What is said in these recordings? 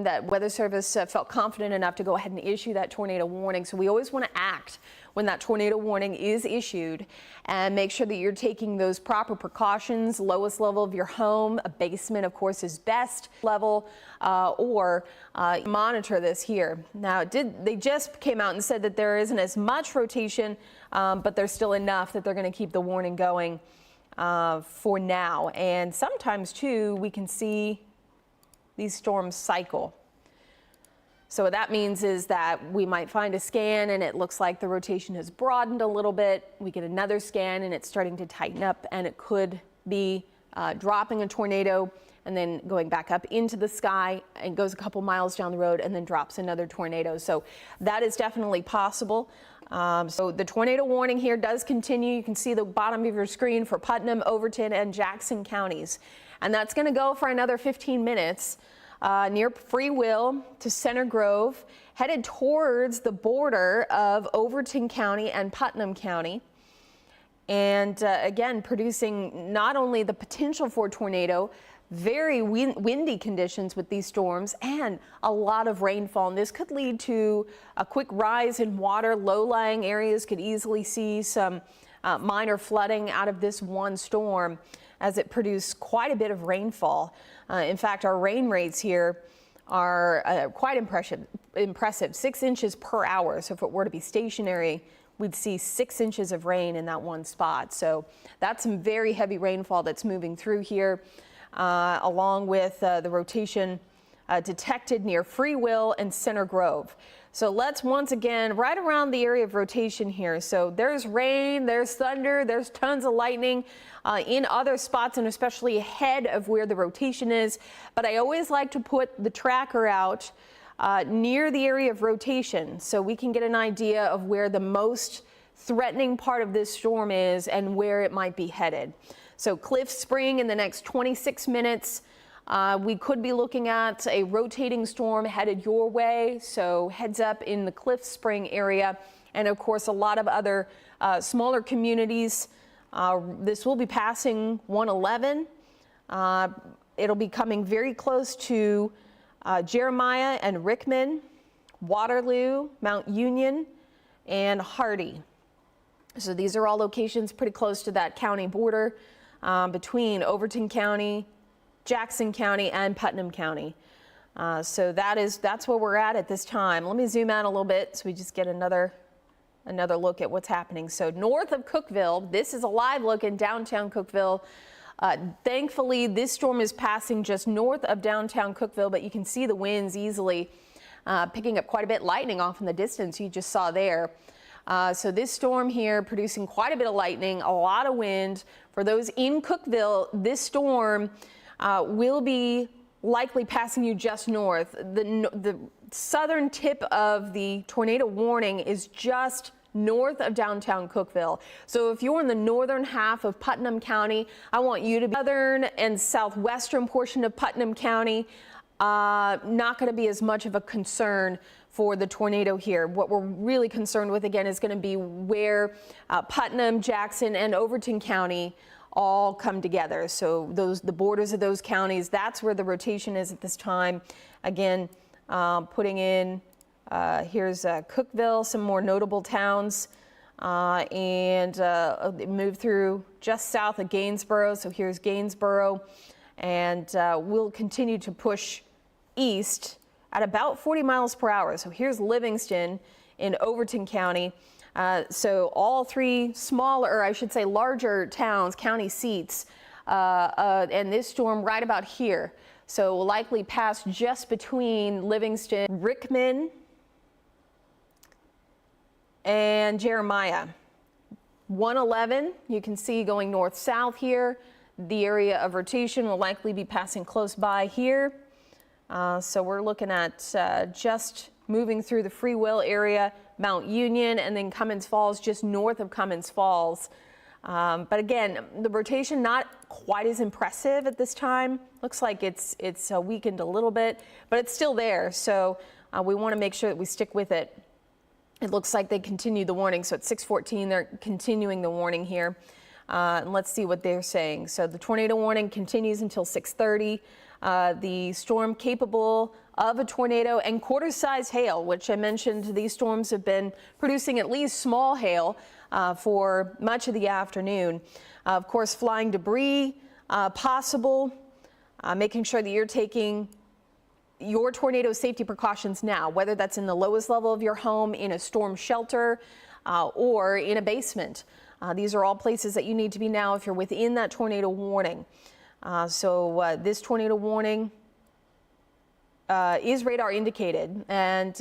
that Weather Service felt confident enough to go ahead and issue that tornado warning. So we always want to act when that tornado warning is issued and make sure that you're taking those proper precautions. Lowest level of your home, a basement of course is best level, or monitor this here. Now they just came out and said that there isn't as much rotation, but there's still enough that they're going to keep the warning going for now. And sometimes too we can see these storms cycle. So what that means is that we might find a scan and it looks like the rotation has broadened a little bit. We get another scan and it's starting to tighten up, and it could be dropping a tornado and then going back up into the sky and goes a couple miles down the road and then drops another tornado. So that is definitely possible. So the tornado warning here does continue. You can see the bottom of your screen for Putnam, Overton, and Jackson counties. And that's going to go for another 15 minutes. Near Free Will to Center Grove, headed towards the border of Overton County and Putnam County. And again, producing not only the potential for tornado, very windy conditions with these storms, and a lot of rainfall. And this could lead to a quick rise in water. Low-lying areas could easily see some minor flooding out of this one storm, as it produced quite a bit of rainfall. In fact, our rain rates here are quite impressive, 6 inches per hour. So if it were to be stationary, we'd see 6 inches of rain in that one spot. So that's some very heavy rainfall that's moving through here, along with the rotation detected near Free Will and Center Grove. So let's once again, right around the area of rotation here. So there's rain, there's thunder, there's tons of lightning in other spots, and especially ahead of where the rotation is. But I always like to put the tracker out near the area of rotation so we can get an idea of where the most threatening part of this storm is and where it might be headed. So Cliff Spring in the next 26 minutes. We could be looking at a rotating storm headed your way, so heads up in the Cliff Spring area, and of course a lot of other smaller communities. This will be passing 111. It'll be coming very close to Jeremiah and Rickman, Waterloo, Mount Union, and Hardy. So these are all locations pretty close to that county border between Overton County, Jackson County, and Putnam County. So that's where we're at this time. Let me zoom out a little bit so we just get another look at what's happening. So north of Cookeville, this is a live look in downtown Cookeville. Thankfully, this storm is passing just north of downtown Cookeville, but you can see the winds easily picking up quite a bit. Lightning off in the distance you just saw there. So this storm here producing quite a bit of lightning, a lot of wind. For those in Cookeville, this storm will be likely passing you just north. The southern tip of the tornado warning is just north of downtown Cookeville. So if you're in the northern half of Putnam County, I want you to be southern and southwestern portion of Putnam County. Not going to be as much of a concern for the tornado here. What we're really concerned with again is going to be where Putnam, Jackson, and Overton County all come together. So the borders of those counties, that's where the rotation is at this time. Again, putting in, here's Cookeville, some more notable towns, and move through just south of Gainsboro. So here's Gainsboro, and we'll continue to push east at about 40 miles per hour. So here's Livingston in Overton County. So all three smaller, or I should say larger towns, county seats, and this storm right about here. So will likely pass just between Livingston, Rickman, and Jeremiah. 111, you can see going north-south here. The area of rotation will likely be passing close by here. So we're looking at just moving through the Free Will area, Mount Union, and then Cummins Falls, just north of Cummins Falls. But again, the rotation not quite as impressive at this time. Looks like it's weakened a little bit, but it's still there. So we want to make sure that we stick with it. It looks like they continue the warning. So at 6:14, they're continuing the warning here. And let's see what they're saying. So the tornado warning continues until 6:30. The storm capable of a tornado, and quarter-size hail, which I mentioned these storms have been producing at least small hail for much of the afternoon. Of course, flying debris possible, making sure that you're taking your tornado safety precautions now, whether that's in the lowest level of your home, in a storm shelter, or in a basement. These are all places that you need to be now if you're within that tornado warning. This tornado warning is radar indicated, and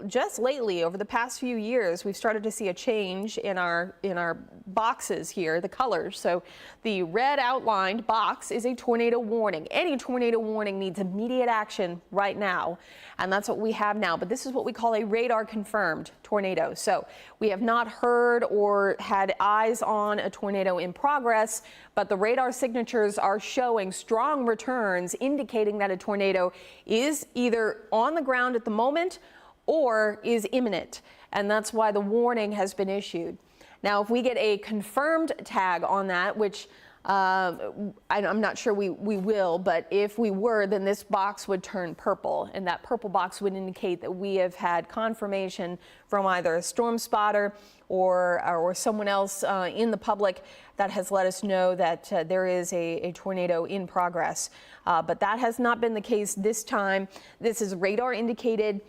just lately, over the past few years, we've started to see a change in our boxes here, the colors. So the red outlined box is a tornado warning. Any tornado warning needs immediate action right now, and that's what we have now. But this is what we call a radar confirmed tornado. So we have not heard or had eyes on a tornado in progress, but the radar signatures are showing strong returns indicating that a tornado is either on the ground at the moment or is imminent, and that's why the warning has been issued. Now, if we get a confirmed tag on that, which I'm not sure we will, but if we were, then this box would turn purple, and that purple box would indicate that we have had confirmation from either a storm spotter or someone else in the public that has let us know that there is a tornado in progress. But that has not been the case this time. This is radar indicated.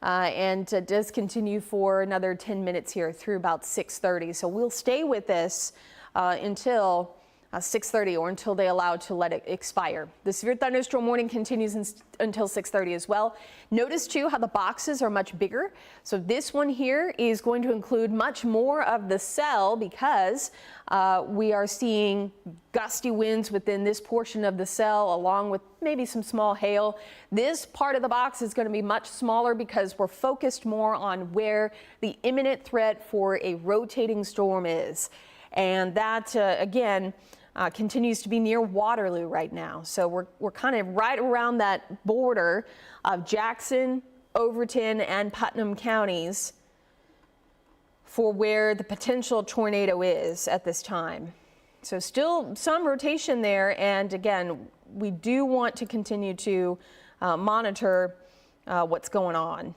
And does continue for another 10 minutes here through about 6:30. So we'll stay with this until 6:30 or until they allow to let it expire. The severe thunderstorm warning continues until 6:30 as well. Notice too how the boxes are much bigger. So this one here is going to include much more of the cell because we are seeing gusty winds within this portion of the cell along with maybe some small hail. This part of the box is going to be much smaller because we're focused more on where the imminent threat for a rotating storm is. And that, again, continues to be near Waterloo right now. So we're kind of right around that border of Jackson, Overton, and Putnam counties for where the potential tornado is at this time. So still some rotation there, and again, we do want to continue to monitor what's going on.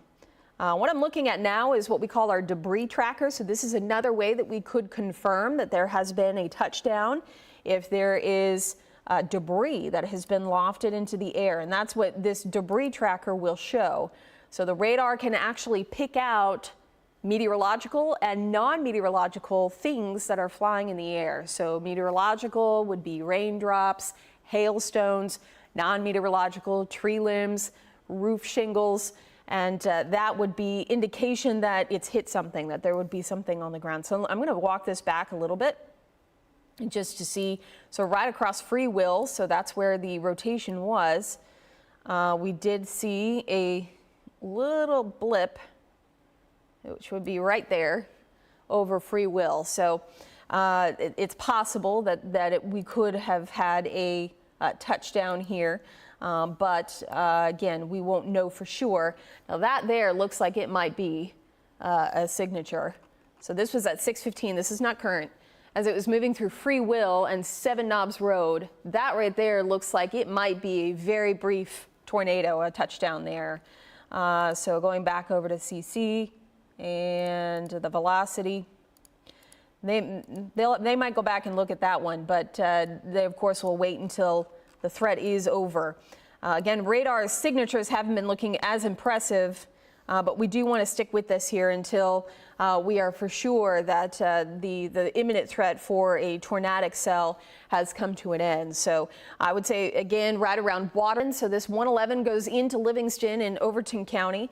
What I'm looking at now is what we call our debris tracker. So this is another way that we could confirm that there has been a touchdown if there is debris that has been lofted into the air, and that's what this debris tracker will show. So the radar can actually pick out meteorological and non-meteorological things that are flying in the air. So meteorological would be raindrops, hailstones, non-meteorological, tree limbs, roof shingles, and that would be indication that it's hit something, that there would be something on the ground. So I'm going to walk this back a little bit just to see. So right across Free Will, so that's where the rotation was. We did see a little blip, which would be right there over Free Will. So it's possible that we could have had a touchdown here. But again, we won't know for sure. Now that there looks like it might be a signature. So this was at 6:15. This is not current. As it was moving through Free Will and Seven Knobs Road, that right there looks like it might be a very brief tornado, a touchdown there. So going back over to CC and the velocity. They might go back and look at that one, but they of course will wait until the threat is over. Again, radar signatures haven't been looking as impressive, but we do want to stick with this here until we are for sure that the imminent threat for a tornadic cell has come to an end. So I would say, again, right around Waterton. So this 111 goes into Livingston in Overton County.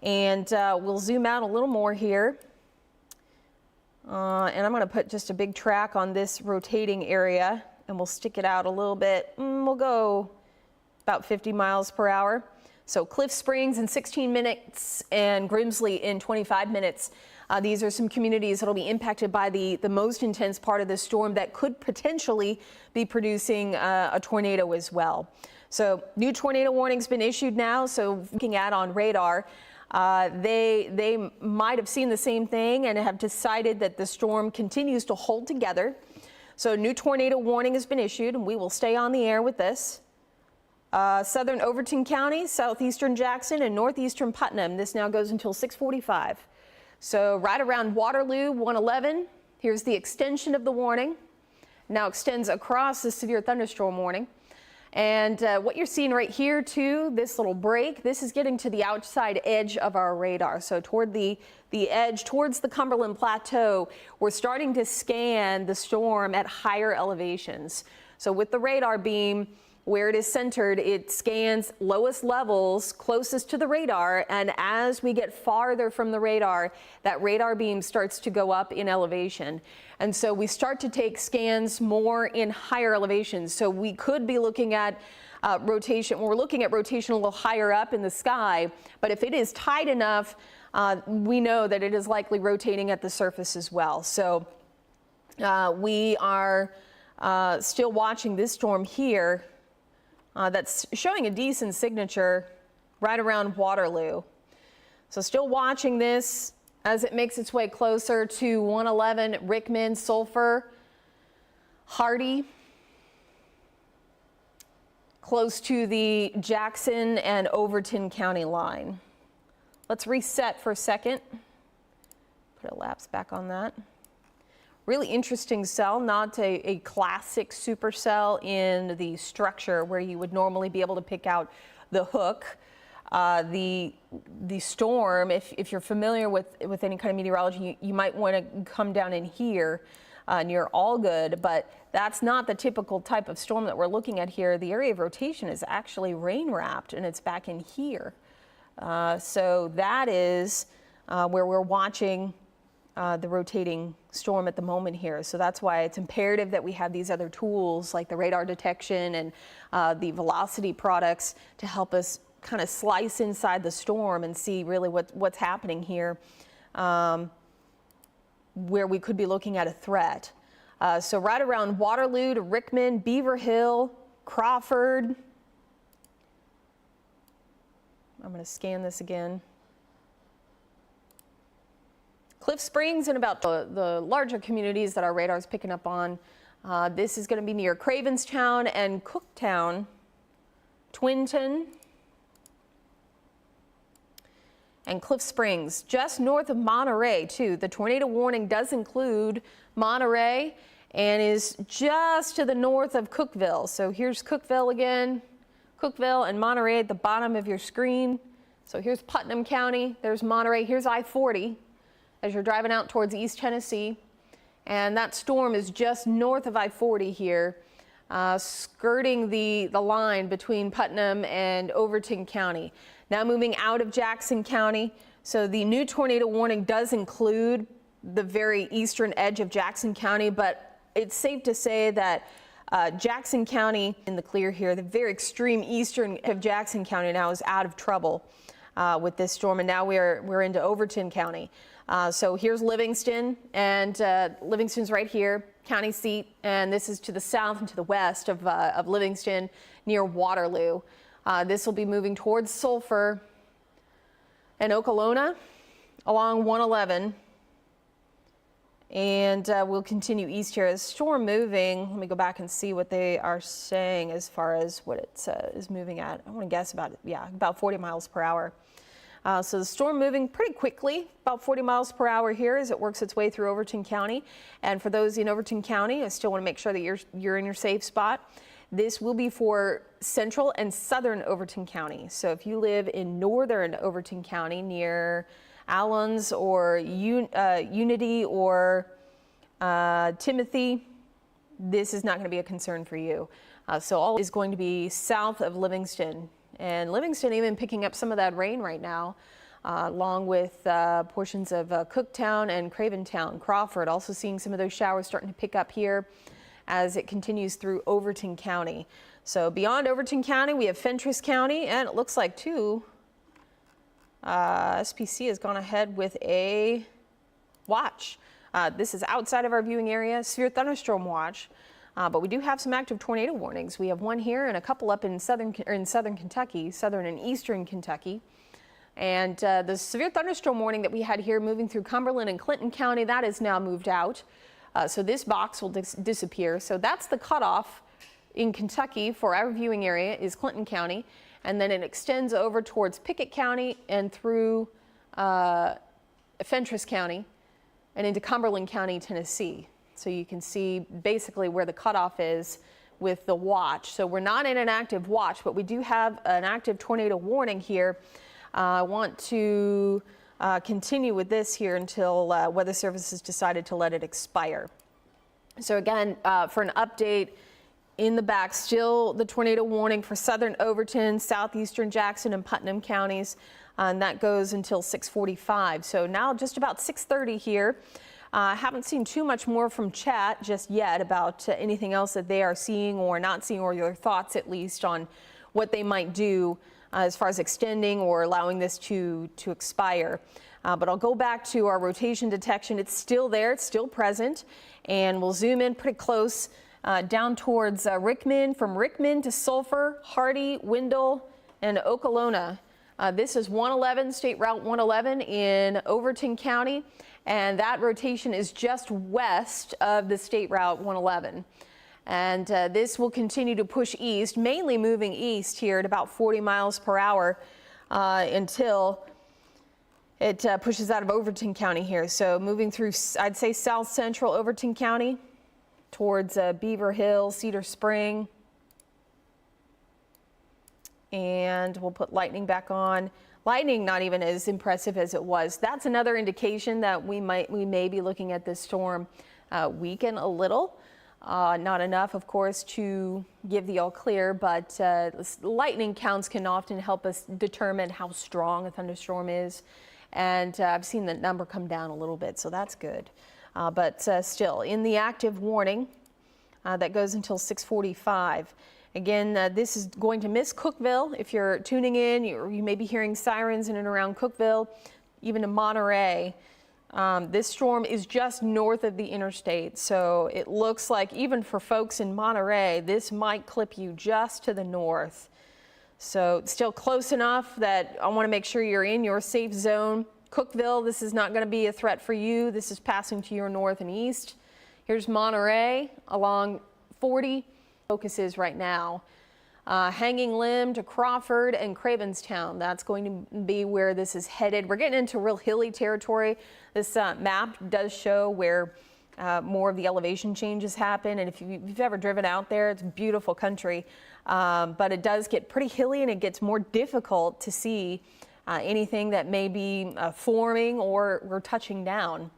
And we'll zoom out a little more here. And I'm going to put just a big track on this rotating area, and we'll stick it out a little bit. We'll go about 50 miles per hour. So Cliff Springs in 16 minutes and Grimsley in 25 minutes. These are some communities that will be impacted by the most intense part of the storm that could potentially be producing a tornado as well. So new tornado warning's been issued now. So looking at on radar, they might have seen the same thing and have decided that the storm continues to hold together. So new tornado warning has been issued, and we will stay on the air with this. Southern Overton County, southeastern Jackson, and northeastern Putnam. This now goes until 6:45. So right around Waterloo, 111. Here's the extension of the warning. Now extends across the severe thunderstorm warning. And what you're seeing right here too, this little break, this is getting to the outside edge of our radar. So toward the edge, towards the Cumberland Plateau, we're starting to scan the storm at higher elevations. So with the radar beam, where it is centered, it scans lowest levels closest to the radar, and as we get farther from the radar, that radar beam starts to go up in elevation. And so we start to take scans more in higher elevations. So we could be looking at rotation. We're looking at rotation a little higher up in the sky, but if it is tight enough, we know that it is likely rotating at the surface as well. So we are still watching this storm here. That's showing a decent signature right around Waterloo. So still watching this as it makes its way closer to 111, Rickman, Sulphur, Hardy, close to the Jackson and Overton County line. Let's reset for a second. Put a lapse back on that. Really interesting cell, not a classic supercell in the structure where you would normally be able to pick out the hook. The storm, if you're familiar with any kind of meteorology, you might want to come down in here near Allgood, but that's not the typical type of storm that we're looking at here. The area of rotation is actually rain wrapped, and it's back in here. So that is where we're watching the rotating storm at the moment here. So that's why it's imperative that we have these other tools like the radar detection and the velocity products to help us kind of slice inside the storm and see really what's happening here, where we could be looking at a threat. So right around Waterloo to Rickman, Beaver Hill, Crawford. I'm going to scan this again. Cliff Springs and about the larger communities that our radar is picking up on. This is going to be near Cravenstown and Cooktown, Twinton, and Cliff Springs, just north of Monterey too. The tornado warning does include Monterey and is just to the north of Cookeville. So here's Cookeville again, Cookeville and Monterey at the bottom of your screen. So here's Putnam County, there's Monterey, here's I-40 as you're driving out towards East Tennessee. And that storm is just north of I-40 here, skirting the line between Putnam and Overton County. Now moving out of Jackson County. So the new tornado warning does include the very eastern edge of Jackson County, but it's safe to say that Jackson County in the clear here, the very extreme eastern of Jackson County now is out of trouble with this storm, and now we're into Overton County. So here's Livingston, and Livingston's right here, county seat, and this is to the south and to the west of Livingston near Waterloo. This will be moving towards Sulphur and Okolona along 111, and we'll continue east here. As storm moving, let me go back and see what they are saying as far as what it is moving at. I want to guess about 40 miles per hour. So the storm moving pretty quickly, about 40 miles per hour here as it works its way through Overton County. And for those in Overton County, I still want to make sure that you're in your safe spot. This will be for central and southern Overton County. So if you live in northern Overton County near Allens or Unity or Timothy, this is not going to be a concern for you. So all is going to be south of Livingston. And Livingston even picking up some of that rain right now, along with portions of Cooktown and Craventown. Crawford also seeing some of those showers starting to pick up here as it continues through Overton County. So beyond Overton County, we have Fentress County, and it looks like too, SPC has gone ahead with a watch. This is outside of our viewing area, severe thunderstorm watch. But we do have some active tornado warnings. We have one here and a couple up in southern Kentucky, southern and eastern Kentucky. And the severe thunderstorm warning that we had here moving through Cumberland and Clinton County, that is now moved out. So this box will disappear. So that's the cutoff in Kentucky for our viewing area is Clinton County, and then it extends over towards Pickett County and through Fentress County and into Cumberland County, Tennessee. So you can see basically where the cutoff is with the watch. So we're not in an active watch, but we do have an active tornado warning here. I want to continue with this here until Weather Service has decided to let it expire. So again, for an update, in the back, still the tornado warning for southern Overton, southeastern Jackson, and Putnam counties, and that goes until 6:45. So now just about 6:30 here. Haven't seen too much more from chat just yet about anything else that they are seeing or not seeing, or your thoughts at least on what they might do as far as extending or allowing this to expire. But I'll go back to our rotation detection. It's still there, it's still present, and we'll zoom in pretty close down towards Rickman, from Rickman to Sulphur, Hardy, Wendell, and Okolona. This is 111, State Route 111 in Overton County, and that rotation is just west of the State Route 111. And this will continue to push east, mainly moving east here at about 40 miles per hour until it pushes out of Overton County here. So moving through, I'd say, south central Overton County towards Beaver Hill, Cedar Spring. And we'll put lightning back on. Lightning not even as impressive as it was. That's another indication that we may be looking at this storm weaken a little. Not enough, of course, to give the all clear, but lightning counts can often help us determine how strong a thunderstorm is. And I've seen the number come down a little bit, so that's good. But still, in the active warning, that goes until 6:45. Again, this is going to miss Cookeville. If you're tuning in, you may be hearing sirens in and around Cookeville, even to Monterey. This storm is just north of the interstate, so it looks like even for folks in Monterey, this might clip you just to the north. So it's still close enough that I want to make sure you're in your safe zone. Cookeville, this is not going to be a threat for you. This is passing to your north and east. Here's Monterey along 40. Focus is right now. Hanging Limb to Crawford and Cravenstown. That's going to be where this is headed. We're getting into real hilly territory. This map does show where more of the elevation changes happen. And if you've ever driven out there, it's beautiful country. But it does get pretty hilly, and it gets more difficult to see anything that may be forming or touching down.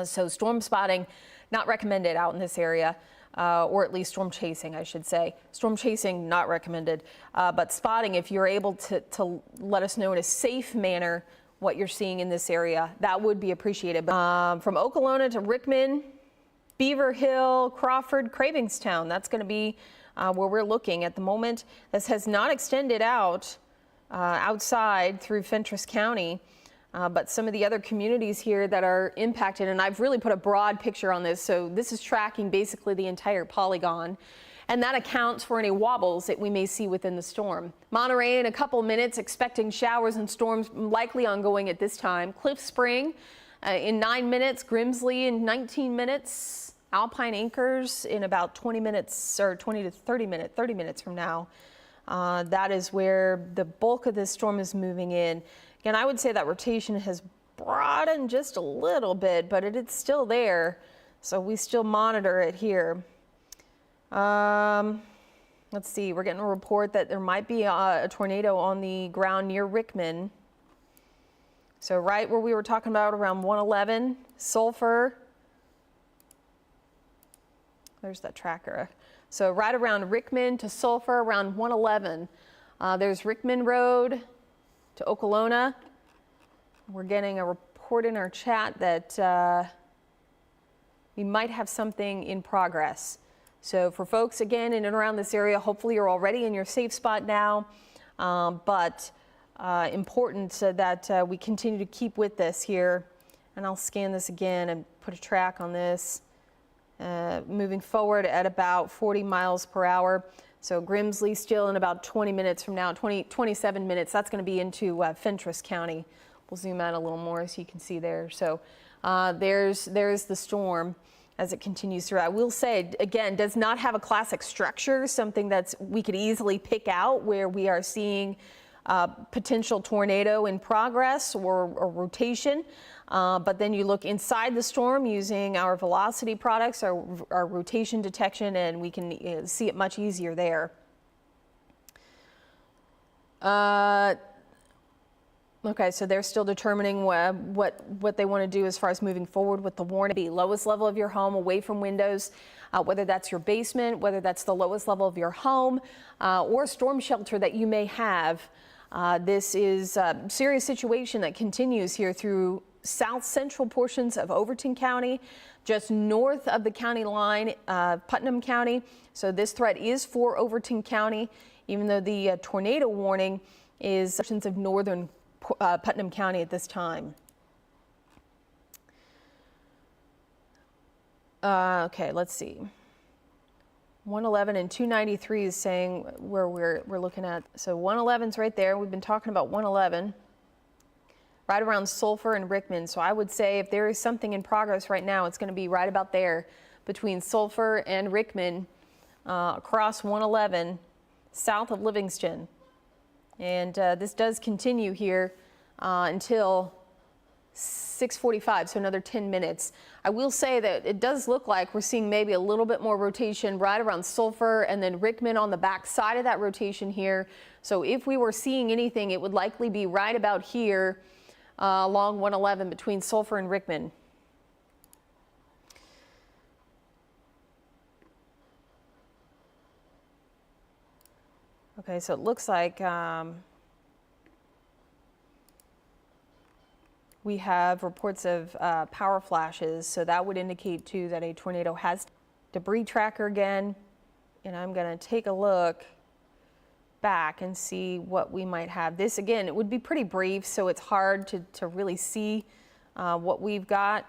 So storm spotting, not recommended out in this area. Or at least storm chasing, I should say. Storm chasing, not recommended. But spotting, if you're able to let us know in a safe manner what you're seeing in this area, that would be appreciated. From Okolona to Rickman, Beaver Hill, Crawford, Cravenstown, that's going to be where we're looking at the moment. This has not extended out outside through Fentress County. But some of the other communities here that are impacted, and I've really put a broad picture on this, so this is tracking basically the entire polygon, and that accounts for any wobbles that we may see within the storm. Monterey in a couple minutes, expecting showers and storms likely ongoing at this time. Cliff Spring in 9 minutes, Grimsley in 19 minutes, Alpine Anchors in about 20 minutes, or 20 to 30 minutes from now. That is where the bulk of this storm is moving in. Again, I would say that rotation has broadened just a little bit, but it's still there, so we still monitor it here. Let's see, we're getting a report that there might be a tornado on the ground near Rickman. So right where we were talking about around 111, Sulphur. There's that tracker. So right around Rickman to Sulphur, around 111. There's Rickman Road to Okolona. We're getting a report in our chat that we might have something in progress. So for folks, again, in and around this area, hopefully you're already in your safe spot now, but important that we continue to keep with this here. And I'll scan this again and put a track on this. Moving forward at about 40 miles per hour. So Grimsley still in about 20 minutes from now, 27 minutes. That's going to be into Fentress County. We'll zoom out a little more so you can see there. So there's the storm. as it continues through. I will say, again, does not have a classic structure, something that's we could easily pick out where we are seeing potential tornado in progress or rotation. But then you look inside the storm using our velocity products, our rotation detection, and we can see it much easier there. Okay, so they're still determining what they want to do as far as moving forward with the warning. The lowest level of your home, away from windows, whether that's your basement, whether that's the lowest level of your home, or storm shelter that you may have. This is a serious situation that continues here through south central portions of Overton County, just north of the county line, Putnam County. So this threat is for Overton County, even though the tornado warning is portions of northern Putnam County at this time. Okay, let's see. 111 and 293 is saying where we're looking at. So 111's right there. We've been talking about 111, right around Sulphur and Rickman. So I would say if there is something in progress right now, it's going to be right about there between Sulphur and Rickman, across 111, south of Livingston. And this does continue here until 6:45, so another 10 minutes. I will say that it does look like we're seeing maybe a little bit more rotation right around Sulphur and then Rickman on the back side of that rotation here. So if we were seeing anything, it would likely be right about here along 111 between Sulphur and Rickman. Okay, so it looks like we have reports of power flashes, so that would indicate too that a tornado has debris tracker again. And I'm going to take a look back and see what we might have. This again, it would be pretty brief, so it's hard to really see what we've got.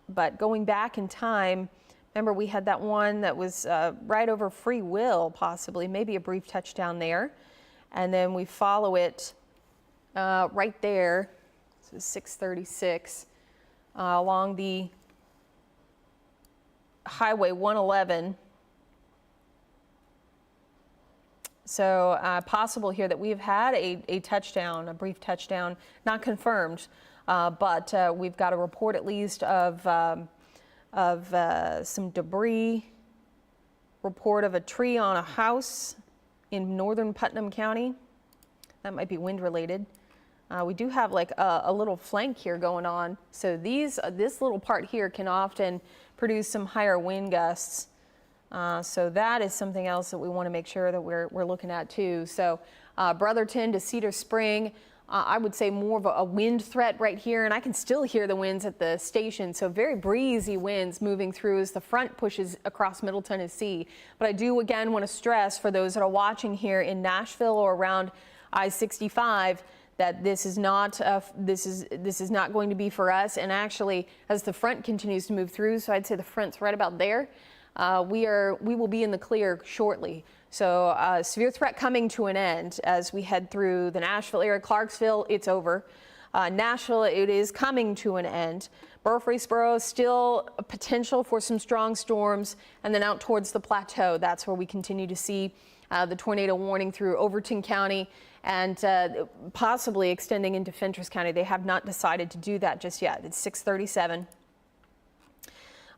But going back in time, remember we had that one that was right over Free Will, possibly, maybe a brief touchdown there. And then we follow it right there. 636 along the Highway 111. So possible here that we've had a touchdown, a brief touchdown, not confirmed, but we've got a report at least of some debris, report of a tree on a house in northern Putnam County. That might be wind related. We do have like a little flank here going on. So this little part here can often produce some higher wind gusts. So that is something else that we want to make sure that we're looking at too. So Brotherton to Cedar Spring, I would say more of a wind threat right here. And I can still hear the winds at the station. So very breezy winds moving through as the front pushes across Middle Tennessee. But I do again want to stress for those that are watching here in Nashville or around I-65, that this is not going to be for us. And actually, as the front continues to move through, so I'd say the front's right about there. We will be in the clear shortly. So severe threat coming to an end as we head through the Nashville area. Clarksville, it's over. Nashville, it is coming to an end. Murfreesboro, still a potential for some strong storms, and then out towards the plateau. That's where we continue to see the tornado warning through Overton County and possibly extending into Fentress County. They have not decided to do that just yet. It's 6:37.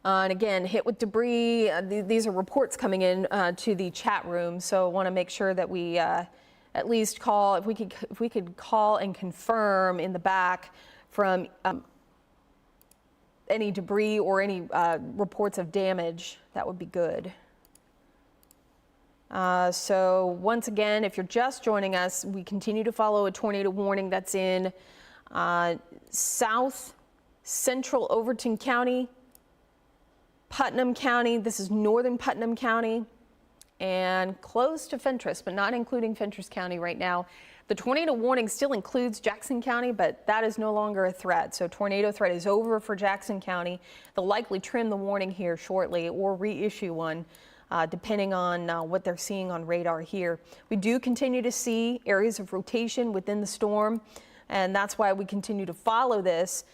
And again, hit with debris. These are reports coming in to the chat room, so I want to make sure that we at least call, if we could call and confirm in the back from any debris or any reports of damage, that would be good. So once again, if you're just joining us, we continue to follow a tornado warning that's in south central Overton County, Putnam County. This is northern Putnam County and close to Fentress, but not including Fentress County right now. The tornado warning still includes Jackson County, but that is no longer a threat. So tornado threat is over for Jackson County. They'll likely trim the warning here shortly or reissue one, depending on what they're seeing on radar here. We do continue to see areas of rotation within the storm, and that's why we continue to follow this.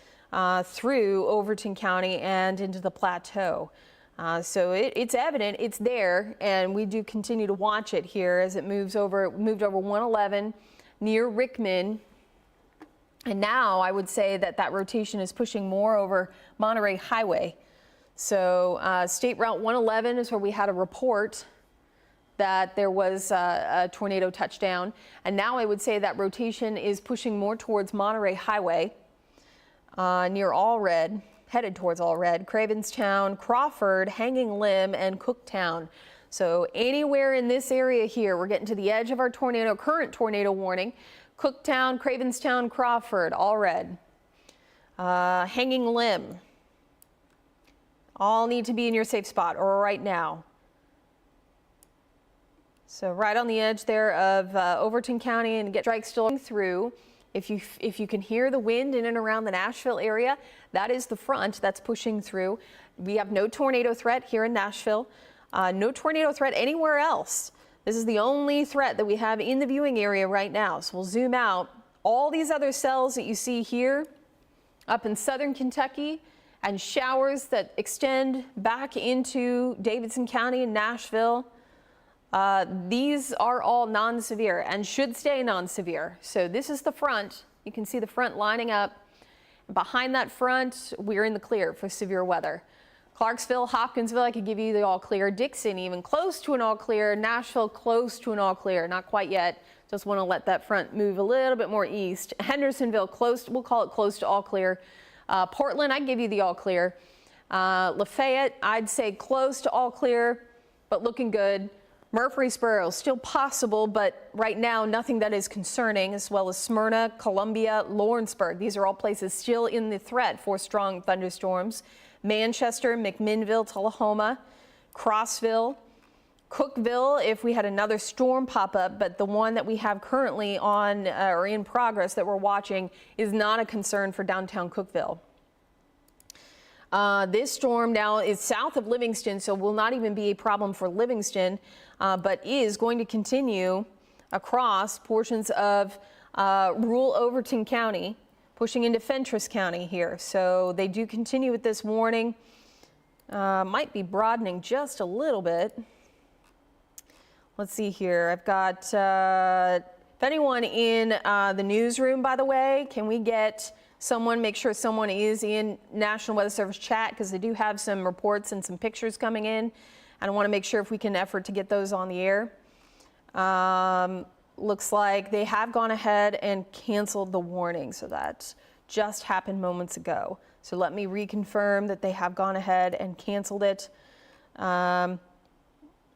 through Overton County and into the plateau. So it's evident, it's there, and we do continue to watch it here as it moved over 111 near Rickman. And now I would say that rotation is pushing more over Monterey Highway. So State Route 111 is where we had a report that there was a tornado touchdown. And now I would say that rotation is pushing more towards Monterey Highway near Allred, headed towards Allred, Cravenstown, Crawford, Hanging Limb, and Cooktown. So anywhere in this area here, we're getting to the edge of our current tornado warning. Cooktown, Cravenstown, Crawford, Allred, Hanging Limb, all need to be in your safe spot right now. So right on the edge there of Overton County, and get strikes still through. If you can hear the wind in and around the Nashville area, that is the front that's pushing through. We have no tornado threat here in Nashville, no tornado threat anywhere else. This is the only threat that we have in the viewing area right now. So we'll zoom out. All these other cells that you see here up in southern Kentucky, and showers that extend back into Davidson County and Nashville, these are all non-severe and should stay non-severe. So this is the front. You can see the front lining up. Behind that front, we're in the clear for severe weather. Clarksville, Hopkinsville, I could give you the all clear. Dixon, even close to an all clear. Nashville, close to an all clear. Not quite yet. Just want to let that front move a little bit more east. Hendersonville, close, we'll call it close to all clear. Portland, I'd give you the all clear. Lafayette, I'd say close to all clear, but looking good. Murfreesboro, still possible, but right now nothing that is concerning, as well as Smyrna, Columbia, Lawrenceburg. These are all places still in the threat for strong thunderstorms. Manchester, McMinnville, Tullahoma, Crossville, Cookville, if we had another storm pop up, but the one that we have currently on or in progress that we're watching is not a concern for downtown Cookville. This storm now is south of Livingston, so will not even be a problem for Livingston, but is going to continue across portions of rural Overton County, pushing into Fentress County here. So they do continue with this warning. Might be broadening just a little bit. Let's see here. I've got, if anyone in the newsroom, by the way, can we get someone, make sure someone is in National Weather Service chat, because they do have some reports and some pictures coming in. And I want to make sure if we can effort to get those on the air. Looks like they have gone ahead and canceled the warning. So that just happened moments ago. So let me reconfirm that they have gone ahead and canceled it.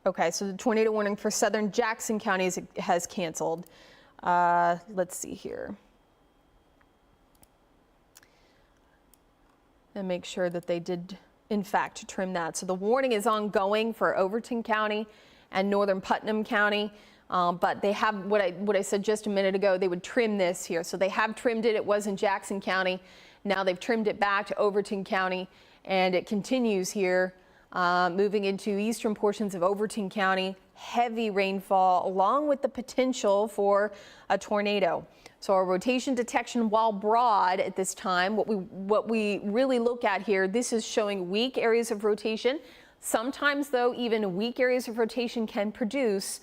Okay, so the tornado warning for southern Jackson County has canceled. Let's see here. And make sure that they did, in fact, trim that. So the warning is ongoing for Overton County and northern Putnam County. But they have, what I said just a minute ago, they would trim this here. So they have trimmed it. It was in Jackson County. Now they've trimmed it back to Overton County, and it continues here, moving into eastern portions of Overton County. Heavy rainfall, along with the potential for a tornado. So our rotation detection, while broad at this time, what we really look at here, this is showing weak areas of rotation. Sometimes, though, even weak areas of rotation can produce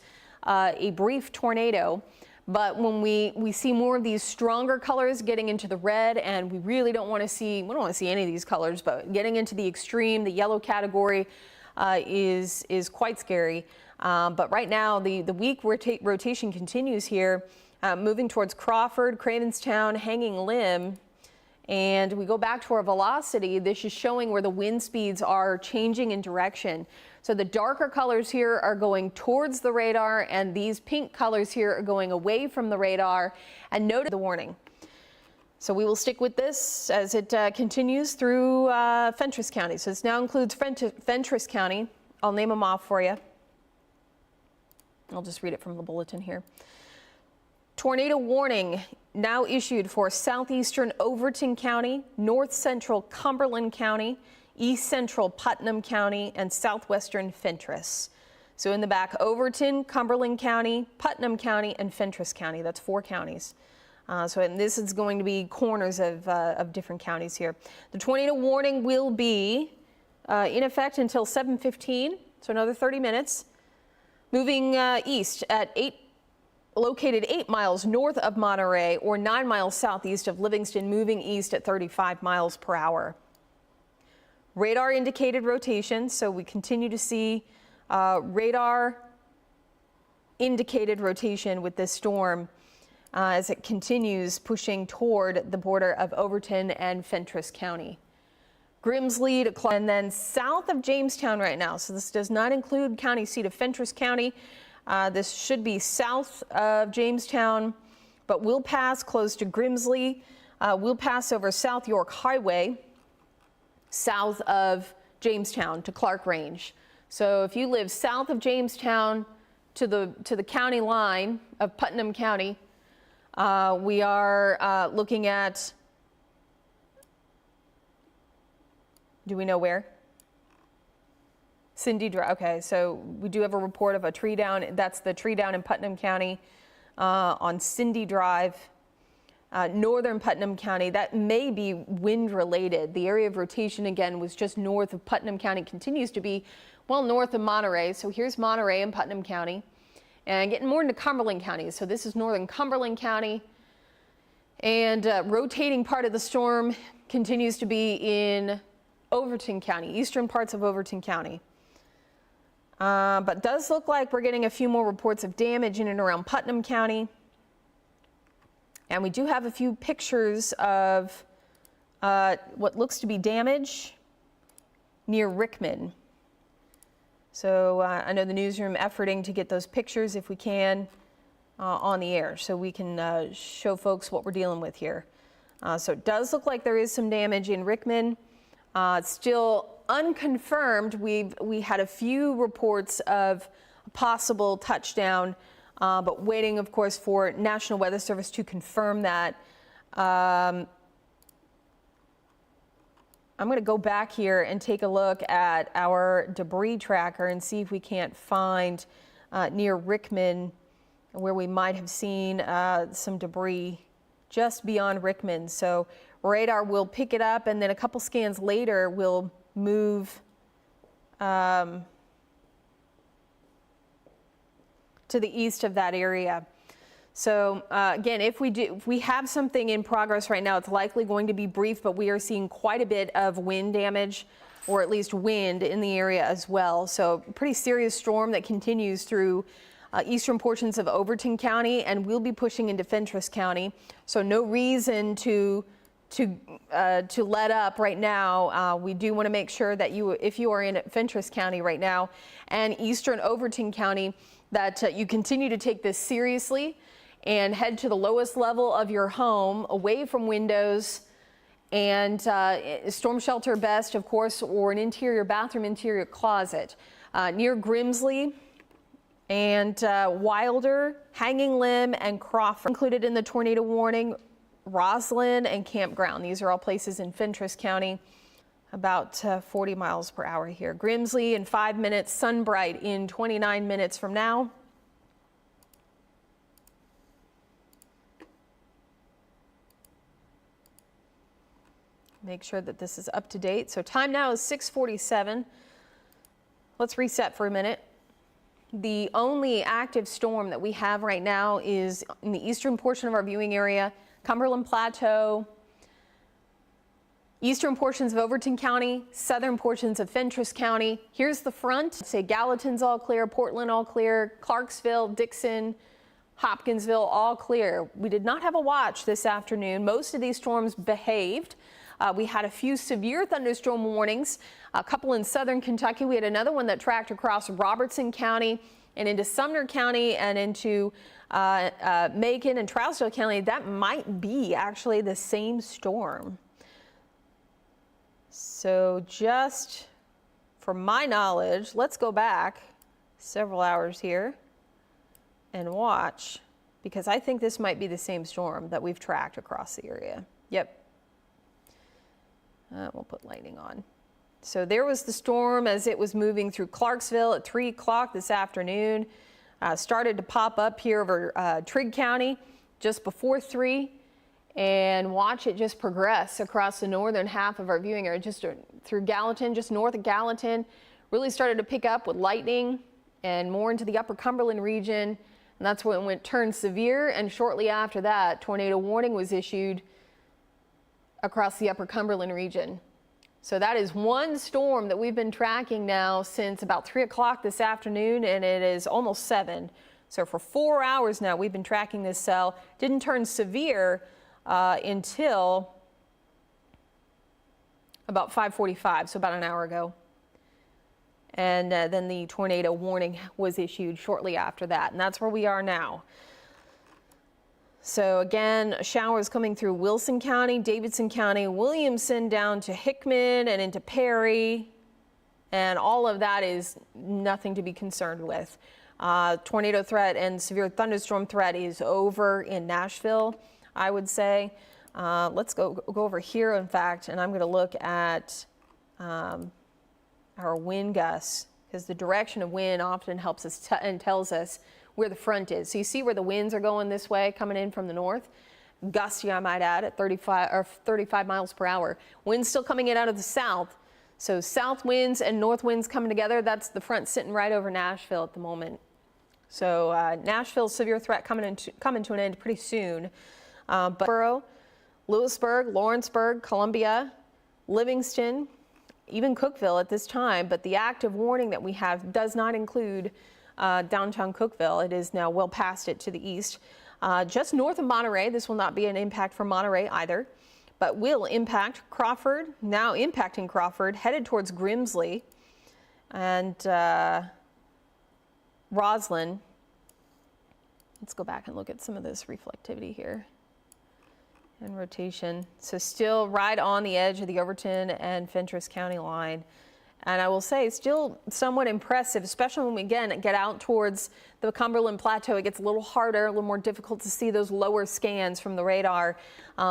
a brief tornado. But when we see more of these stronger colors getting into the red, and we really don't want to see, we don't want to see any of these colors, but getting into the extreme, the yellow category is quite scary. But right now, the weak rotation continues here, moving towards Crawford, Cravenstown, Hanging Limb. And we go back to our velocity. This is showing where the wind speeds are changing in direction. So the darker colors here are going towards the radar, and these pink colors here are going away from the radar. And note the warning. So we will stick with this as it continues through Fentress County. So this now includes Fentress County. I'll name them off for you. I'll just read it from the bulletin here. Tornado warning now issued for southeastern Overton County, north central Cumberland County, east central Putnam County, and southwestern Fentress. So in the back, Overton, Cumberland County, Putnam County, and Fentress County. That's 4 counties. And this is going to be corners of different counties here. The tornado warning will be in effect until 7:15, so another 30 minutes. Moving east at located 8 miles north of Monterey or 9 miles southeast of Livingston, moving east at 35 miles per hour. Radar indicated rotation, so we continue to see radar indicated rotation with this storm as it continues pushing toward the border of Overton and Fentress County. Grimsley to Clark, and then south of Jamestown right now. So this does not include county seat of Fentress County. This should be south of Jamestown, but we'll pass close to Grimsley. We'll pass over South York Highway, south of Jamestown to Clark Range. So if you live south of Jamestown to the county line of Putnam County, we are looking at, do we know where? Cindy Drive. Okay, so we do have a report of a tree down. That's the tree down in Putnam County on Cindy Drive, northern Putnam County. That may be wind related. The area of rotation again was just north of Putnam County, continues to be well north of Monterey. So here's Monterey and Putnam County, and getting more into Cumberland County. So this is northern Cumberland County, and rotating part of the storm continues to be in Overton County, eastern parts of Overton County. But does look like we're getting a few more reports of damage in and around Putnam County. And we do have a few pictures of what looks to be damage near Rickman. So I know the newsroom efforting to get those pictures if we can on the air so we can show folks what we're dealing with here. So it does look like there is some damage in Rickman. Still unconfirmed. We had a few reports of a possible touchdown, but waiting, of course, for National Weather Service to confirm that. I'm going to go back here and take a look at our debris tracker and see if we can't find near Rickman where we might have seen some debris just beyond Rickman. So radar will pick it up, and then a couple scans later we'll move to the east of that area. So again, if we have something in progress right now, it's likely going to be brief, but we are seeing quite a bit of wind damage, or at least wind in the area as well. So pretty serious storm that continues through eastern portions of Overton County, and we'll be pushing into Fentress County. So no reason to let up right now. We do want to make sure that if you are in Fentress County right now and eastern Overton County, that you continue to take this seriously and head to the lowest level of your home, away from windows, and storm shelter best, of course, or an interior bathroom, interior closet. Near Grimsley and Wilder, Hanging Limb, and Crawford included in the tornado warning. Roslyn and Campground. These are all places in Fentress County, about 40 miles per hour here. Grimsley in 5 minutes, Sunbright in 29 minutes from now. Make sure that this is up to date. So time now is 6:47. Let's reset for a minute. The only active storm that we have right now is in the eastern portion of our viewing area, Cumberland Plateau, eastern portions of Overton County, southern portions of Fentress County. Here's the front. Say Gallatin's all clear, Portland all clear, Clarksville, Dixon, Hopkinsville all clear. We did not have a watch this afternoon. Most of these storms behaved. We had a few severe thunderstorm warnings, a couple in southern Kentucky. We had another one that tracked across Robertson County and into Sumner County and into Macon and Trousdale County. That might be actually the same storm. So just for my knowledge, let's go back several hours here and watch, because I think this might be the same storm that we've tracked across the area. Yep. We'll put lightning on. So there was the storm as it was moving through Clarksville at 3 o'clock this afternoon. Started to pop up here over Trigg County just before 3. and watch it just progress across the northern half of our viewing area, just through Gallatin, just north of Gallatin. Really started to pick up with lightning and more into the upper Cumberland region. And that's when it turned severe. And shortly after that, tornado warning was issued across the upper Cumberland region. So that is one storm that we've been tracking now since about 3 o'clock this afternoon, and it is almost 7. So for 4 hours now, we've been tracking this cell. Didn't turn severe until about 5:45, so about an hour ago. And then the tornado warning was issued shortly after that, and that's where we are now. So again, showers coming through Wilson County, Davidson County, Williamson down to Hickman and into Perry, and all of that is nothing to be concerned with. Tornado threat and severe thunderstorm threat is over in Nashville, I would say. Let's go over here, in fact, and I'm going to look at our wind gusts, because the direction of wind often helps us and tells us where the front is. So you see where the winds are going this way, coming in from the north. Gusty, I might add, at 35 miles per hour. Winds still coming in out of the south. So south winds and north winds coming together. That's the front sitting right over Nashville at the moment. So Nashville's severe threat coming to an end pretty soon. But Lewisburg, Lawrenceburg, Columbia, Livingston, even Cookeville at this time, but the active warning that we have does not include downtown Cookeville. It is now well past it to the east. Just north of Monterey, this will not be an impact for Monterey either, but will impact Crawford, now impacting Crawford, headed towards Grimsley and Roslyn. Let's go back and look at some of this reflectivity here and rotation. So still right on the edge of the Overton and Fentress County line. And I will say, still somewhat impressive, especially when we, again, get out towards the Cumberland Plateau. It gets a little harder, a little more difficult to see those lower scans from the radar.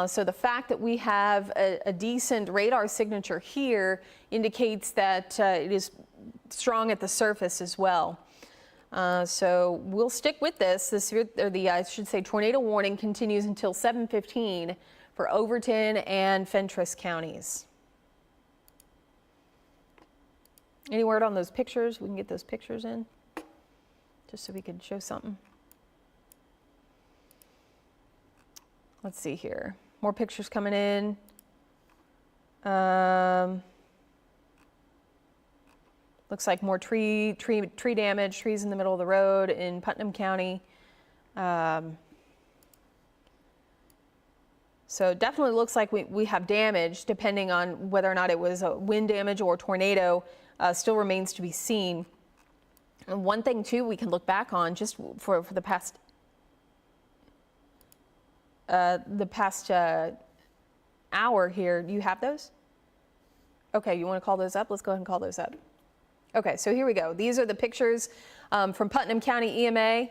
So the fact that we have a decent radar signature here indicates that it is strong at the surface as well. So we'll stick with this. I should say, tornado warning continues until 7:15 for Overton and Fentress counties. Any word on those pictures? We can get those pictures in, just so we could show something. Let's see here. More pictures coming in. Looks like more tree damage, trees in the middle of the road in Putnam County. So definitely looks like we have damage, depending on whether or not it was a wind damage or tornado. Still remains to be seen. And one thing too we can look back on, just for the past hour here. Do you have those? Okay, you want to call those up? Let's go ahead and call those up. Okay, so here we go. These are the pictures from Putnam County EMA,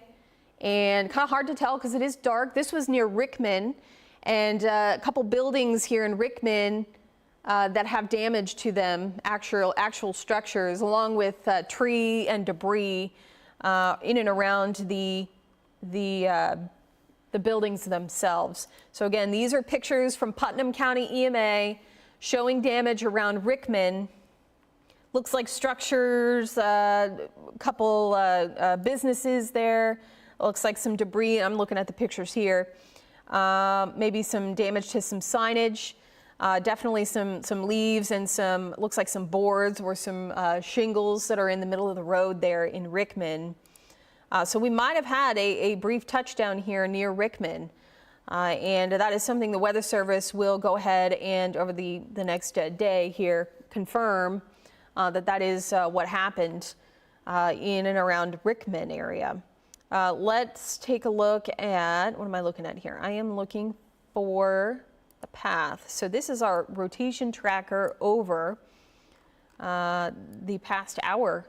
and kind of hard to tell because it is dark. This was near Rickman, and a couple buildings here in Rickman that have damage to them, actual structures, along with tree and debris in and around the buildings themselves. So again, these are pictures from Putnam County EMA showing damage around Rickman. Looks like structures, a couple businesses there. Looks like some debris. I'm looking at the pictures here. Maybe some damage to some signage. Definitely some leaves and looks like some boards or some shingles that are in the middle of the road there in Rickman. So we might have had a brief touchdown here near Rickman. And that is something the Weather Service will go ahead and over the next day here confirm that is what happened in and around Rickman area. Let's take a look at, what am I looking at here? I am looking for the path. So this is our rotation tracker over the past hour.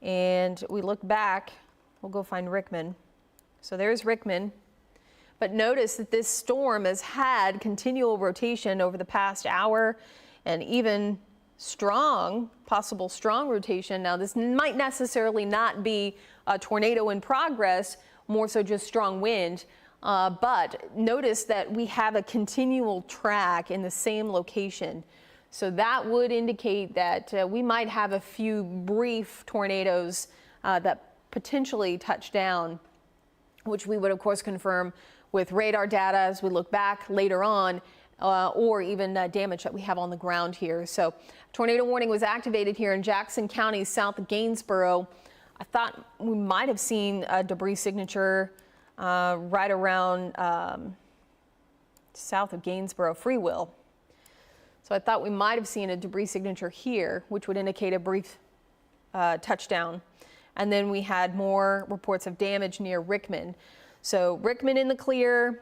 And we look back, we'll go find Rickman. So there's Rickman. But notice that this storm has had continual rotation over the past hour and even possible strong rotation. Now this might necessarily not be a tornado in progress, more so just strong wind. But notice that we have a continual track in the same location. So that would indicate that we might have a few brief tornadoes that potentially touch down, which we would of course confirm with radar data as we look back later on, or even damage that we have on the ground here. So tornado warning was activated here in Jackson County, south of Gainesboro. I thought we might have seen a debris signature right around south of Gainesboro, Freewheel. So I thought we might have seen a debris signature here, which would indicate a brief touchdown. And then we had more reports of damage near Rickman. So Rickman in the clear,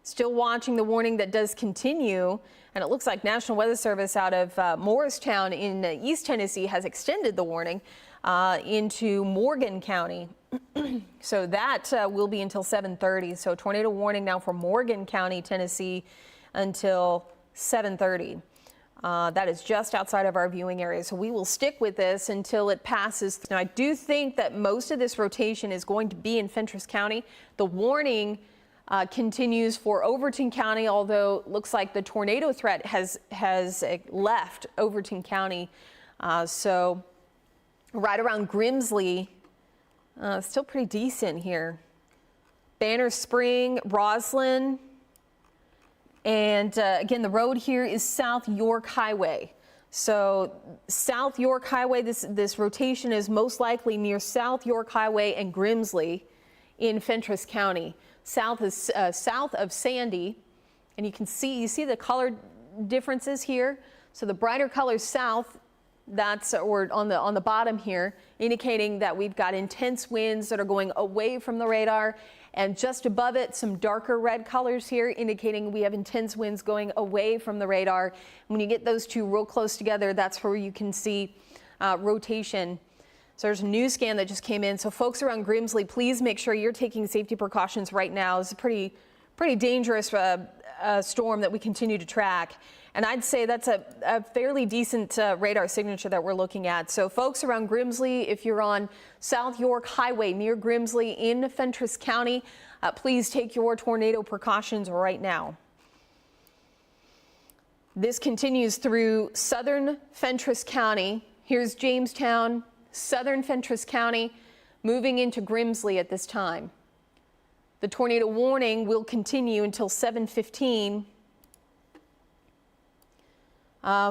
still watching the warning that does continue. And it looks like National Weather Service out of Morristown in East Tennessee has extended the warning into Morgan County. So that will be until 7:30. So tornado warning now for Morgan County, Tennessee until 7:30. That is just outside of our viewing area. So we will stick with this until it passes. Now I do think that most of this rotation is going to be in Fentress County. The warning continues for Overton County, although it looks like the tornado threat has left Overton County. So right around Grimsley, still pretty decent here. Banner Spring, Roslyn, and again, the road here is South York Highway. So South York Highway, this rotation is most likely near South York Highway and Grimsley in Fentress County. South is south of Sandy, and you see the color differences here. So the brighter colors south, that's or on the bottom here, indicating that we've got intense winds that are going away from the radar, and just above it some darker red colors here indicating we have intense winds going away from the radar. When you get those two real close together, that's where you can see rotation. So there's a new scan that just came in. So folks around Grimsley, please make sure you're taking safety precautions right now. It's a pretty dangerous storm that we continue to track. And I'd say that's a fairly decent radar signature that we're looking at. So folks around Grimsley, if you're on South York Highway near Grimsley in Fentress County, please take your tornado precautions right now. This continues through southern Fentress County. Here's Jamestown, southern Fentress County, moving into Grimsley at this time. The tornado warning will continue until 7:15.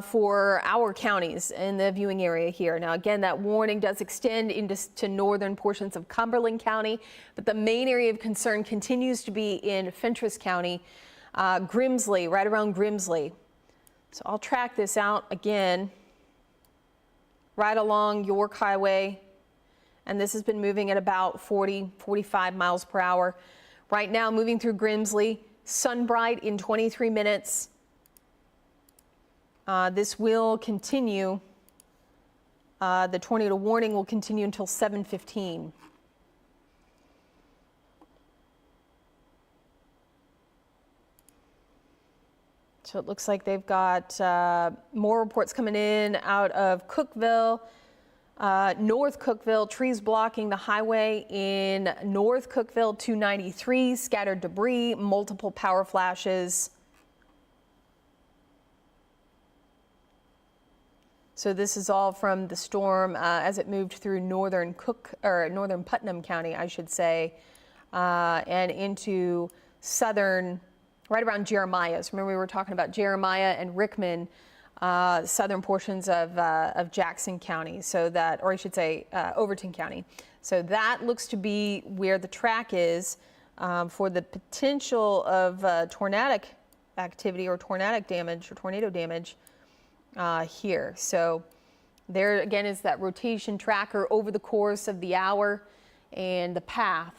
For our counties in the viewing area here. Now again, that warning does extend into northern portions of Cumberland County, but the main area of concern continues to be in Fentress County, Grimsley, right around Grimsley. So I'll track this out again, right along York Highway, and this has been moving at about 40-45 miles per hour. Right now, moving through Grimsley, Sunbright in 23 minutes. This will continue. The tornado warning will continue until 7:15. So it looks like they've got more reports coming in out of Cookeville, North Cookeville, trees blocking the highway in North Cookeville 293, scattered debris, multiple power flashes. So this is all from the storm as it moved through northern Putnam County, I should say, and into southern, right around Jeremiah. So remember we were talking about Jeremiah and Rickman, southern portions of Jackson County. So that, or I should say, Overton County. So that looks to be where the track is for the potential of tornadic activity or tornadic damage or tornado damage. Here. So there again is that rotation tracker over the course of the hour and the path,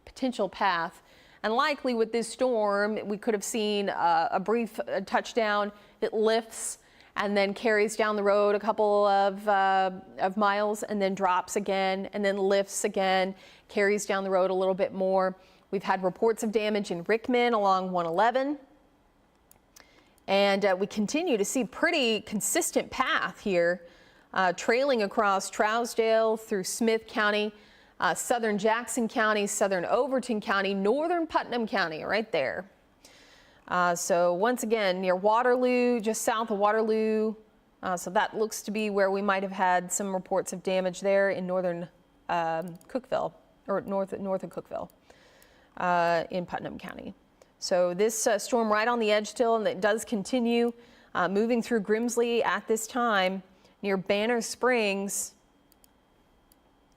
potential path. And likely with this storm, we could have seen a brief touchdown. It lifts and then carries down the road a couple of miles and then drops again and then lifts again, carries down the road a little bit more. We've had reports of damage in Rickman along 111. And we continue to see pretty consistent path here, trailing across Trousdale through Smith County. southern Jackson County, southern Overton County, northern Putnam County, right there. So once again, near Waterloo, just south of Waterloo. So that looks to be where we might have had some reports of damage there in northern Cookeville, or north of Cookeville in Putnam County. So this storm right on the edge still, and it does continue moving through Grimsley at this time near Banner Springs.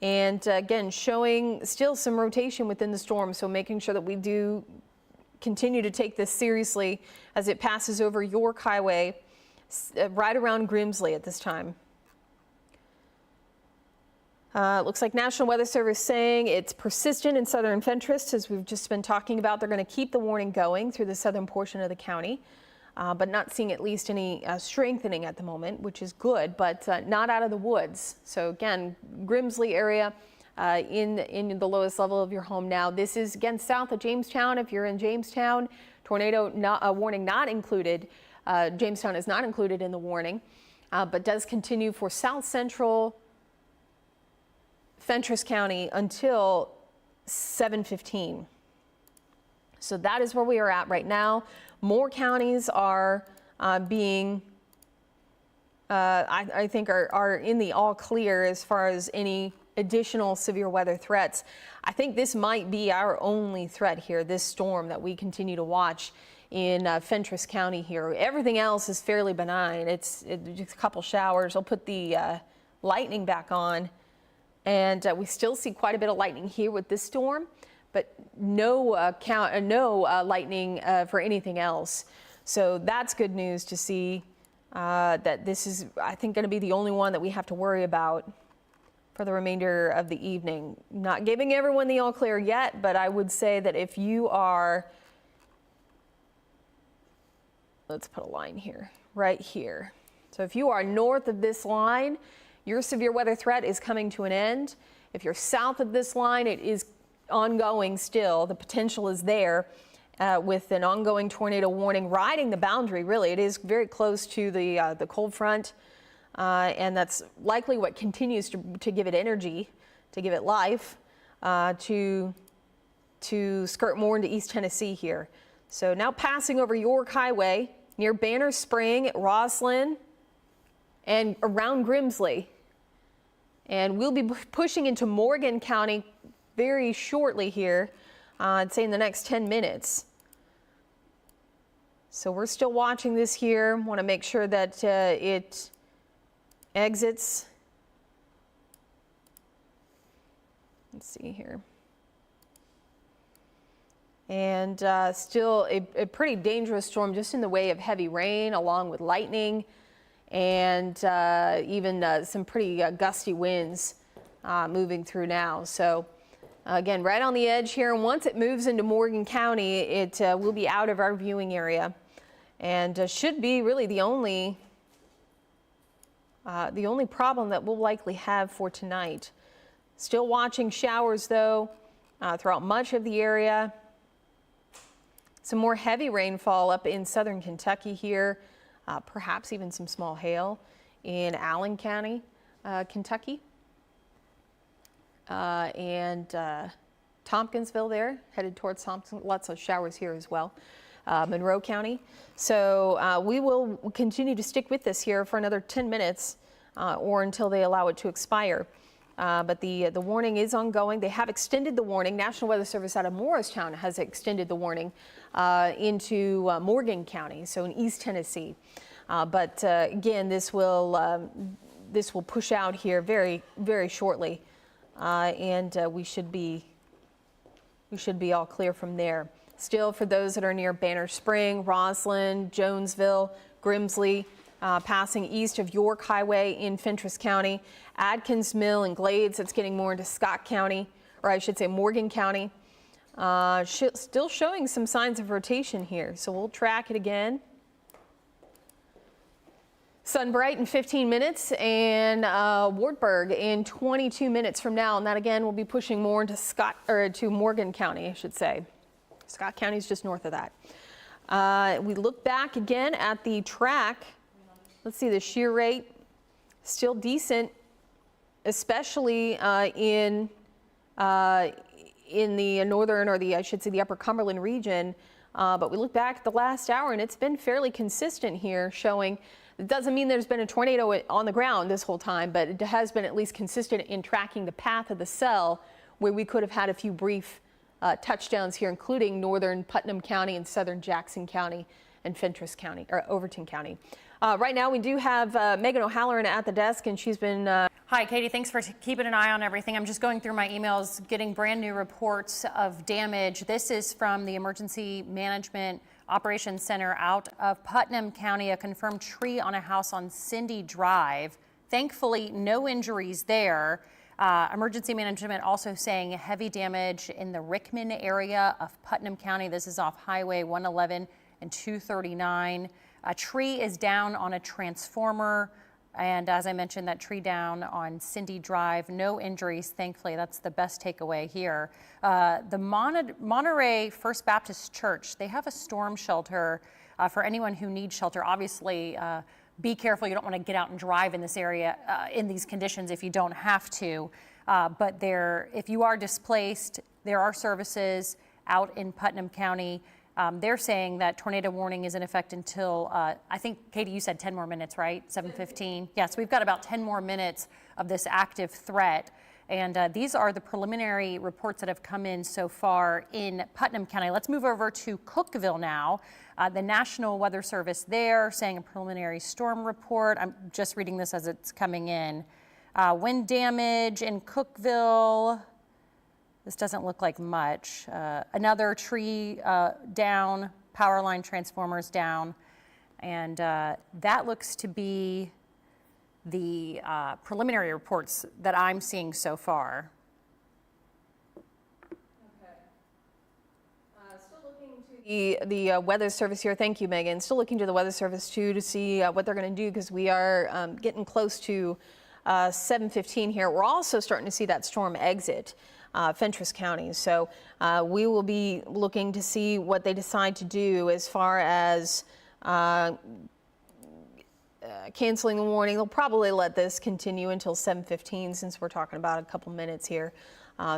And again, showing still some rotation within the storm, so making sure that we do continue to take this seriously as it passes over York Highway right around Grimsley at this time. Looks like National Weather Service saying it's persistent in southern Fentress, as we've just been talking about. They're going to keep the warning going through the southern portion of the county, but not seeing at least any strengthening at the moment, which is good, but not out of the woods. So again, Grimsley area in the lowest level of your home now. This is again south of Jamestown. If you're in Jamestown, tornado warning not included. Jamestown is not included in the warning, but does continue for south central Fentress County until 7:15. So that is where we are at right now. More counties are being, I think, are in the all clear as far as any additional severe weather threats. I think this might be our only threat here, this storm that we continue to watch in Fentress County here. Everything else is fairly benign. It's just a couple showers. I'll put the lightning back on. And we still see quite a bit of lightning here with this storm, but no lightning for anything else. So that's good news to see that this is, I think, going to be the only one that we have to worry about for the remainder of the evening. Not giving everyone the all clear yet, but I would say that if you are, let's put a line here, right here. So if you are north of this line, your severe weather threat is coming to an end. If you're south of this line, it is ongoing still. The potential is there with an ongoing tornado warning riding the boundary. Really, it is very close to the cold front, and that's likely what continues to give it energy, to give it life, to skirt more into East Tennessee here. So now passing over York Highway near Banner Spring, Roslyn, and around Grimsley. And we'll be pushing into Morgan County very shortly here, I'd say in the next 10 minutes. So we're still watching this here. Want to make sure that it exits. Let's see here. And still a pretty dangerous storm just in the way of heavy rain along with lightning. And even some pretty gusty winds moving through now. So again, right on the edge here. And once it moves into Morgan County, it will be out of our viewing area, and should be really the only problem that we'll likely have for tonight. Still watching showers though throughout much of the area. Some more heavy rainfall up in southern Kentucky here. Perhaps even some small hail in Allen County, Kentucky, and Tompkinsville there, headed towards Thompson. Lots of showers here as well. Monroe County. So we will continue to stick with this here for another 10 minutes or until they allow it to expire. But the warning is ongoing. They have extended the warning. National Weather Service out of Morristown has extended the warning into Morgan County, so in East Tennessee. But again, this will push out here very, very shortly, and we should be all clear from there. Still, for those that are near Banner Spring, Roslyn, Jonesville, Grimsley, passing east of York Highway in Fentress County, Adkins Mill and Glades, it's getting more into Scott County, or I should say Morgan County. Still showing some signs of rotation here, so we'll track it again. Sunbright in 15 minutes, and Wartburg in 22 minutes from now, and that again will be pushing more into to Morgan County, I should say. Scott County is just north of that. We look back again at the track. Let's see, the shear rate still decent, especially in in the northern, or I should say the upper Cumberland region. But we look back at the last hour and it's been fairly consistent here, showing it doesn't mean there's been a tornado on the ground this whole time, but it has been at least consistent in tracking the path of the cell, where we could have had a few brief touchdowns here, including northern Putnam County and southern Jackson County and Fentress County, or Overton County. Right now we do have Megan O'Halloran at the desk, and she's been... Hi, Katie. Thanks for keeping an eye on everything. I'm just going through my emails, getting brand new reports of damage. This is from the Emergency Management Operations Center out of Putnam County, a confirmed tree on a house on Cindy Drive. Thankfully, no injuries there. Emergency Management also saying heavy damage in the Rickman area of Putnam County. This is off Highway 111 and 239. A tree is down on a transformer. And as I mentioned, that tree down on Cindy Drive, no injuries, thankfully. That's the best takeaway here. The Monterey First Baptist Church, they have a storm shelter for anyone who needs shelter. Obviously, be careful. You don't want to get out and drive in this area in these conditions if you don't have to. But if you are displaced, there are services out in Putnam County. They're saying that tornado warning is in effect until, I think, Katie, you said 10 more minutes, right? 7:15. Yes, we've got about 10 more minutes of this active threat. And these are the preliminary reports that have come in so far in Putnam County. Let's move over to Cookeville now. The National Weather Service there saying a preliminary storm report. I'm just reading this as it's coming in. Wind damage in Cookeville. This doesn't look like much. Another tree down, power line transformers down, and that looks to be the preliminary reports that I'm seeing so far. Okay. Still looking to the Weather Service here. Thank you, Megan. Still looking to the Weather Service too to see what they're going to do, because we are getting close to 7:15 here. We're also starting to see that storm exit Fentress County. So we will be looking to see what they decide to do as far as canceling the warning. They'll probably let this continue until 7:15, since we're talking about a couple minutes here.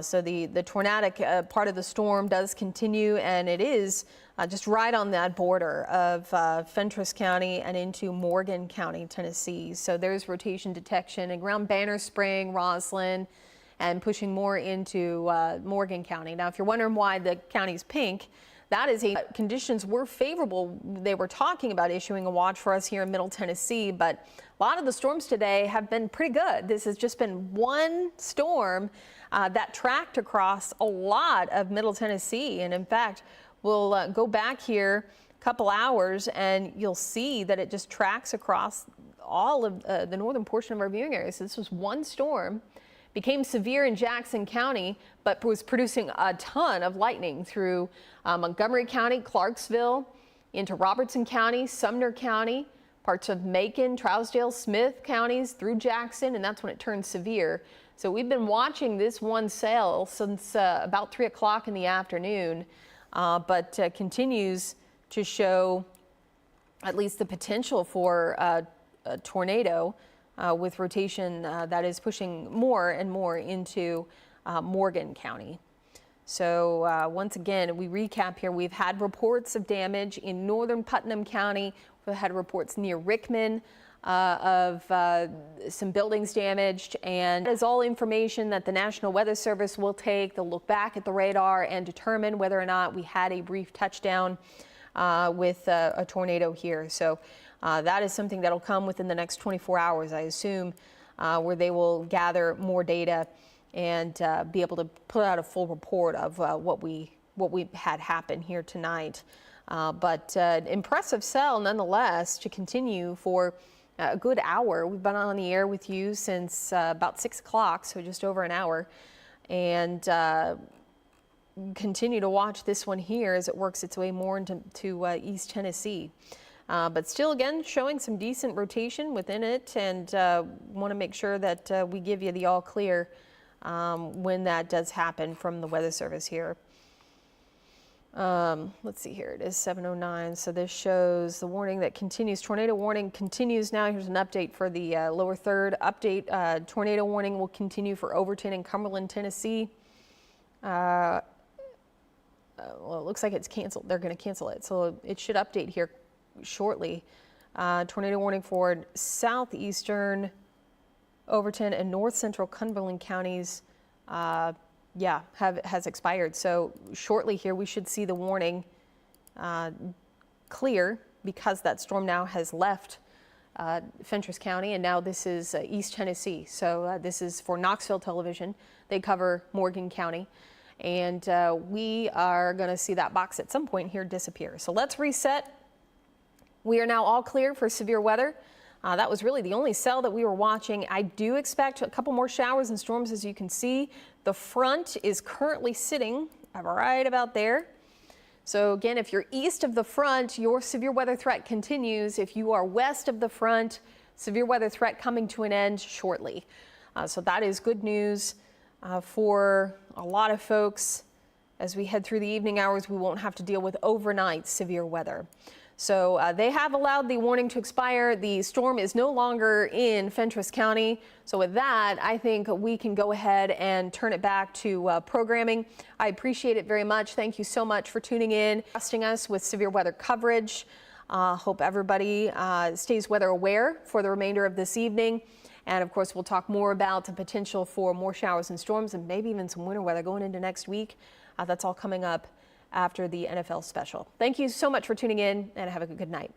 So the tornadic part of the storm does continue, and it is just right on that border of Fentress County and into Morgan County, Tennessee. So there's rotation detection around Banner Spring, Roslyn, and pushing more into Morgan County. Now, if you're wondering why the county's pink, that is conditions were favorable. They were talking about issuing a watch for us here in Middle Tennessee, but a lot of the storms today have been pretty good. This has just been one storm that tracked across a lot of Middle Tennessee. And in fact, we'll go back here a couple hours and you'll see that it just tracks across all of the northern portion of our viewing area. So this was one storm. Became severe in Jackson County, but was producing a ton of lightning through Montgomery County, Clarksville, into Robertson County, Sumner County, parts of Macon, Trousdale, Smith counties through Jackson, and that's when it turned severe. So we've been watching this one cell since about 3 o'clock in the afternoon, but continues to show at least the potential for a tornado. With rotation that is pushing more and more into Morgan County. So once again, we recap here. We've had reports of damage in northern Putnam County. We've had reports near Rickman of some buildings damaged, and that is all information that the National Weather Service will take. They'll look back at the radar and determine whether or not we had a brief touchdown with a tornado here. So that is something that'll come within the next 24 hours, I assume, where they will gather more data and be able to put out a full report of what we had happen here tonight. But impressive cell nonetheless to continue for a good hour. We've been on the air with you since about 6 o'clock, so just over an hour, and continue to watch this one here as it works its way more into East Tennessee. But still, again, showing some decent rotation within it, and want to make sure that we give you the all clear when that does happen from the Weather Service here. Let's see here, it is 7:09, so this shows the warning that continues. Tornado warning continues now. Here's an update for the lower third. Tornado warning will continue for Overton and Cumberland, Tennessee. Well, it looks like it's canceled. They're going to cancel it. So it should update here shortly. Tornado warning for southeastern Overton and north central Cumberland counties, has expired. So shortly here, we should see the warning clear because that storm now has left Fentress County, and now this is East Tennessee. So this is for Knoxville Television. They cover Morgan County. And we are going to see that box at some point here disappear. So let's reset. We are now all clear for severe weather. That was really the only cell that we were watching. I do expect a couple more showers and storms, as you can see. The front is currently sitting right about there. So again, if you're east of the front, your severe weather threat continues. If you are west of the front, severe weather threat coming to an end shortly. So that is good news for a lot of folks. As we head through the evening hours, we won't have to deal with overnight severe weather. So they have allowed the warning to expire. The storm is no longer in Fentress County. So with that, I think we can go ahead and turn it back to programming. I appreciate it very much. Thank you so much for tuning in, trusting us with severe weather coverage. Hope everybody stays weather aware for the remainder of this evening. And of course, we'll talk more about the potential for more showers and storms and maybe even some winter weather going into next week. That's all coming up after the NFL special. Thank you so much for tuning in, and have a good night.